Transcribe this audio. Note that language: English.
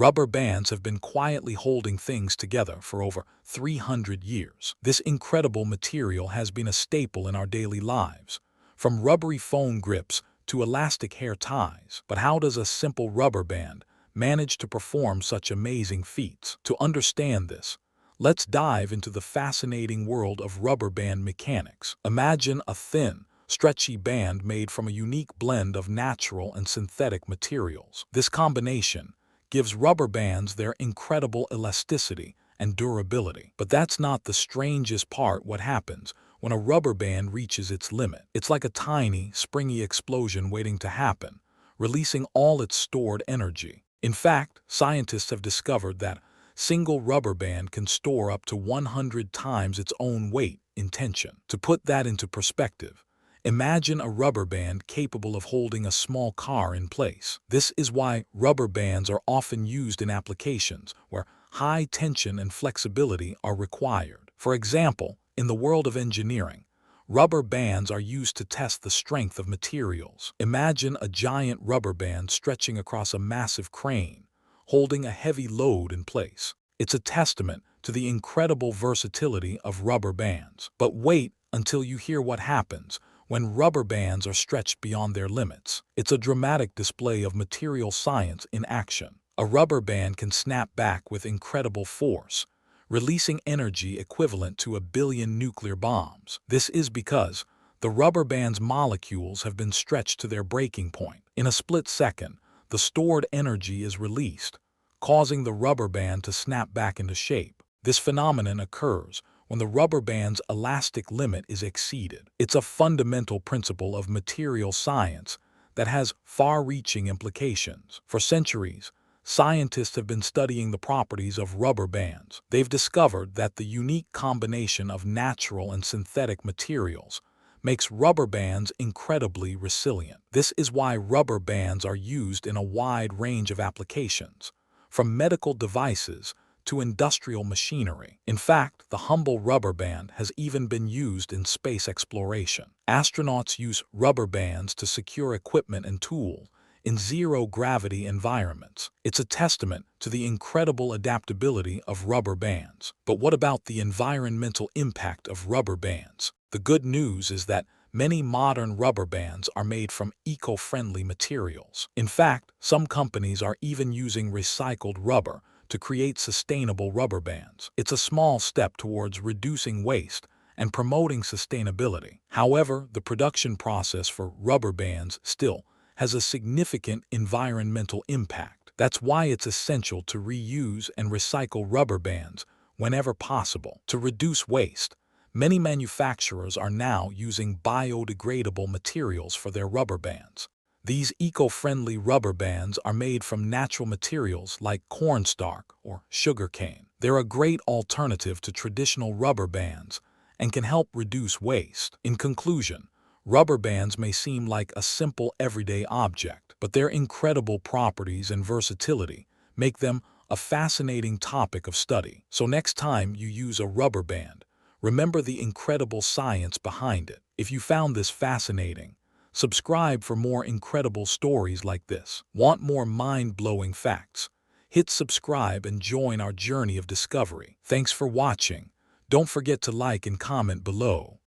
Rubber bands have been quietly holding things together for over 300 years. This incredible material has been a staple in our daily lives, from rubbery phone grips to elastic hair ties. But how does a simple rubber band manage to perform such amazing feats? To understand this, let's dive into the fascinating world of rubber band mechanics. Imagine a thin, stretchy band made from a unique blend of natural and synthetic materials. This combination gives rubber bands their incredible elasticity and durability. But that's not the strangest part. What happens when a rubber band reaches its limit? It's like a tiny, springy explosion waiting to happen, releasing all its stored energy. In fact, scientists have discovered that single rubber band can store up to 100 times its own weight in tension. To put that into perspective, imagine a rubber band capable of holding a small car in place. This is why rubber bands are often used in applications where high tension and flexibility are required. For example, in the world of engineering, rubber bands are used to test the strength of materials. Imagine a giant rubber band stretching across a massive crane, holding a heavy load in place. It's a testament to the incredible versatility of rubber bands. But wait until you hear what happens when rubber bands are stretched beyond their limits. It's a dramatic display of material science in action. A rubber band can snap back with incredible force, releasing energy equivalent to 1 billion nuclear bombs. This is because the rubber band's molecules have been stretched to their breaking point. In a split second, the stored energy is released, causing the rubber band to snap back into shape. This phenomenon occurs when the rubber band's elastic limit is exceeded. It's a fundamental principle of material science that has far-reaching implications. For centuries, scientists have been studying the properties of rubber bands. They've discovered that the unique combination of natural and synthetic materials makes rubber bands incredibly resilient. This is why rubber bands are used in a wide range of applications, from medical devices to industrial machinery. In fact, the humble rubber band has even been used in space exploration. Astronauts use rubber bands to secure equipment and tools in zero-gravity environments. It's a testament to the incredible adaptability of rubber bands. But what about the environmental impact of rubber bands? The good news is that many modern rubber bands are made from eco-friendly materials. In fact, some companies are even using recycled rubber to create sustainable rubber bands. It's a small step towards reducing waste and promoting sustainability. However, the production process for rubber bands still has a significant environmental impact. That's why it's essential to reuse and recycle rubber bands whenever possible. To reduce waste, many manufacturers are now using biodegradable materials for their rubber bands. These eco-friendly rubber bands are made from natural materials like cornstarch or sugarcane. They're a great alternative to traditional rubber bands and can help reduce waste. In conclusion, rubber bands may seem like a simple everyday object, but their incredible properties and versatility make them a fascinating topic of study. So next time you use a rubber band, remember the incredible science behind it. If you found this fascinating, subscribe for more incredible stories like this. Want more mind-blowing facts? Hit subscribe and join our journey of discovery. Thanks for watching. Don't forget to like and comment below.